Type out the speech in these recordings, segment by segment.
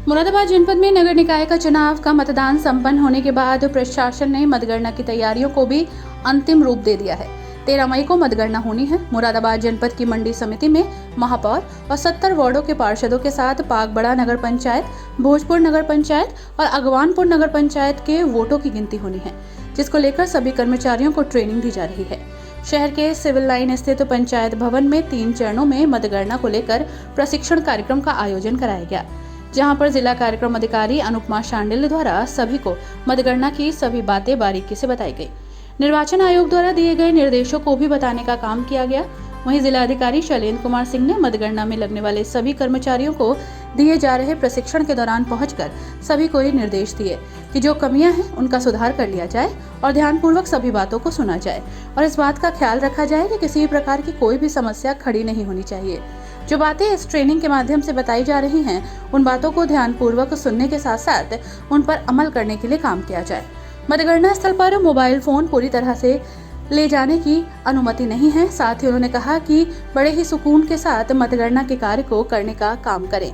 मुरादाबाद जनपद में नगर निकाय का चुनाव का मतदान संपन्न होने के बाद प्रशासन ने मतगणना की तैयारियों को भी अंतिम रूप दे दिया है। 13 मई को मतगणना होनी है। मुरादाबाद जनपद की मंडी समिति में महापौर और 70 वार्डों के पार्षदों के साथ पागबड़ा नगर पंचायत, भोजपुर नगर पंचायत और अगवानपुर नगर पंचायत के वोटों की गिनती होनी है, जिसको लेकर सभी कर्मचारियों को ट्रेनिंग दी जा रही है। शहर के सिविल लाइन स्थित पंचायत भवन में 3 चरणों में मतगणना को लेकर प्रशिक्षण कार्यक्रम का आयोजन कराया गया, जहां पर जिला कार्यक्रम अधिकारी अनुपमा शांडिल्य द्वारा सभी को मतगणना की सभी बातें बारीकी से बताई गई। निर्वाचन आयोग द्वारा दिए गए निर्देशों को भी बताने का काम किया गया। वहीं जिला अधिकारी शैलेंद्र कुमार सिंह ने मतगणना में लगने वाले सभी कर्मचारियों को दिए जा रहे प्रशिक्षण के दौरान पहुंचकर सभी को ये निर्देश दिए कि जो कमियां हैं उनका सुधार कर लिया जाए और ध्यानपूर्वक सभी बातों को सुना जाए और इस बात का ख्याल रखा जाए कि किसी भी प्रकार की कोई भी समस्या खड़ी नहीं होनी चाहिए। जो बातें इस ट्रेनिंग के माध्यम से बताई जा रही हैं, उन बातों को ध्यानपूर्वक सुनने के साथ साथ उन पर अमल करने के लिए काम किया जाए। मतगणना स्थल पर मोबाइल फोन पूरी तरह से ले जाने की अनुमति नहीं है। साथ ही उन्होंने कहा कि बड़े ही सुकून के साथ मतगणना के कार्य को करने का काम करें।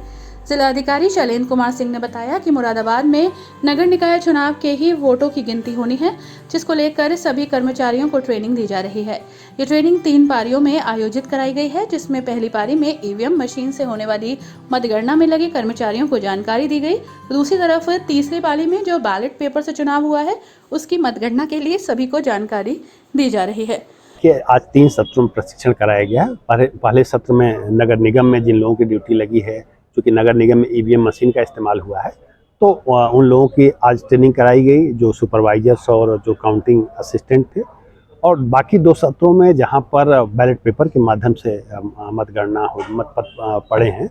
जिला अधिकारी शैलेंद्र कुमार सिंह ने बताया कि मुरादाबाद में नगर निकाय चुनाव के ही वोटों की गिनती होनी है, जिसको लेकर सभी कर्मचारियों को ट्रेनिंग दी जा रही है। ये ट्रेनिंग 3 पारियों में आयोजित कराई गई है, जिसमें पहली पारी में ईवीएम मशीन से होने वाली मतगणना में लगे कर्मचारियों को जानकारी दी गई। दूसरी तरफ तीसरी पारी में जो बैलेट पेपर से चुनाव हुआ है, उसकी मतगणना के लिए सभी को जानकारी दी जा रही है। आज 3 सत्रों में प्रशिक्षण कराया गया। पहले सत्र में नगर निगम में जिन लोगों की ड्यूटी लगी है, क्योंकि नगर निगम में ईवीएम मशीन का इस्तेमाल हुआ है, तो उन लोगों की आज ट्रेनिंग कराई गई, जो सुपरवाइजर्स और जो काउंटिंग असिस्टेंट थे। और बाकी 2 सत्रों में जहां पर बैलेट पेपर के माध्यम से मतगणना मत पड़े हैं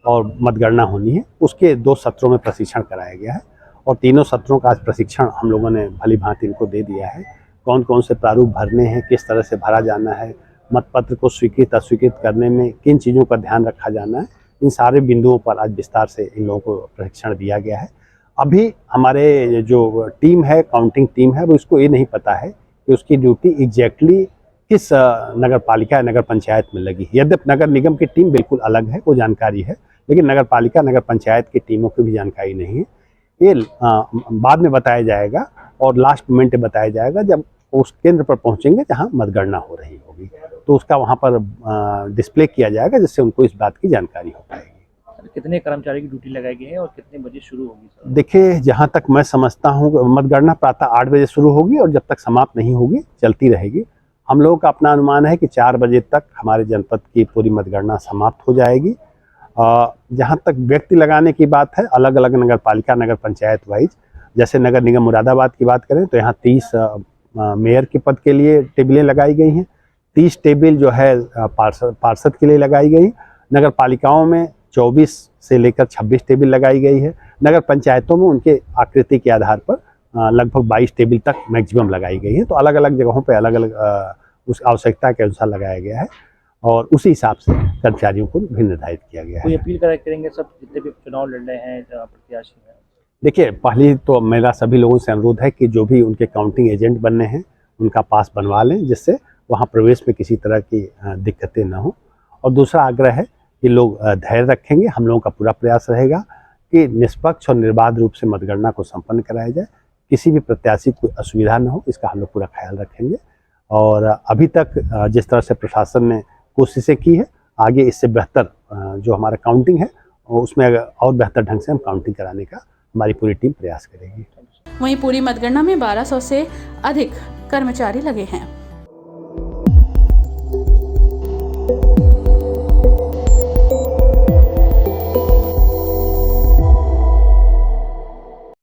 और मतगणना होनी है, उसके 2 सत्रों में प्रशिक्षण कराया गया है। और तीनों सत्रों का आज प्रशिक्षण हम लोगों ने भली भांति इनको दे दिया है। कौन कौन से प्रारूप भरने हैं, किस तरह से भरा जाना है, मतपत्र को स्वीकृत अस्वीकृत करने में किन चीज़ों का ध्यान रखा जाना है, इन सारे बिंदुओं पर आज विस्तार से इन लोगों को प्रशिक्षण दिया गया है। अभी हमारे जो टीम है, काउंटिंग टीम है, वो इसको ये नहीं पता है कि उसकी ड्यूटी एग्जैक्टली किस नगर पालिका या नगर पंचायत में लगी। यद्यपि नगर निगम की टीम बिल्कुल अलग है, वो जानकारी है, लेकिन नगर पालिका नगर पंचायत की टीमों की भी जानकारी नहीं है। ये बाद में बताया जाएगा और लास्ट मोमेंट में बताया जाएगा जब उस केंद्र पर पहुंचेंगे जहां मतगणना हो रही होगी, तो उसका वहां पर डिस्प्ले किया जाएगा, जिससे उनको इस बात की जानकारी हो पाएगी। कितने कर्मचारी की ड्यूटी लगाई गई है और कितने बजे शुरू होगी? देखिए, जहां तक मैं समझता हूं, मतगणना प्रातः 8 बजे शुरू होगी और जब तक समाप्त नहीं होगी चलती रहेगी। हम लोगों का अपना अनुमान है कि 4 बजे तक हमारे जनपद की पूरी मतगणना समाप्त हो जाएगी। जहाँ तक व्यक्ति लगाने की बात है, अलग अलग नगर पालिका नगर पंचायत वाइज, जैसे नगर निगम मुरादाबाद की बात करें तो यहाँ 30 मेयर के पद के लिए टेबलें लगाई गई हैं। 30 टेबल जो है पार्षद के लिए लगाई गई। नगर पालिकाओं में 24 से लेकर 26 टेबल लगाई गई है। नगर पंचायतों में उनके आकृति के आधार पर लगभग 22 टेबल तक मैक्सिमम लगाई गई है। तो अलग अलग जगहों पर अलग अलग उस आवश्यकता के अनुसार लगाया गया है और उसी हिसाब से कर्मचारियों को भी निर्धारित किया गया है। कोई अपील करेंगे सब जितने भी चुनाव लड़ रहे हैं प्रत्याशी हैं? देखिए, पहले तो मेरा सभी लोगों से अनुरोध है कि जो भी उनके काउंटिंग एजेंट बनने हैं उनका पास बनवा लें, जिससे वहां प्रवेश में किसी तरह की दिक्कतें न हो। और दूसरा आग्रह है कि लोग धैर्य रखेंगे। हम लोगों का पूरा प्रयास रहेगा कि निष्पक्ष और निर्बाध रूप से मतगणना को संपन्न कराया जाए, किसी भी प्रत्याशी को असुविधा न हो, इसका हम लोग पूरा ख्याल रखेंगे। और अभी तक जिस तरह से प्रशासन ने कोशिशें की है, आगे इससे बेहतर जो हमारा काउंटिंग है उसमें और बेहतर ढंग से हम काउंटिंग कराने का हमारी पूरी टीम प्रयास करेगी। वहीं पूरी मतगणना में 1200 से अधिक कर्मचारी लगे हैं।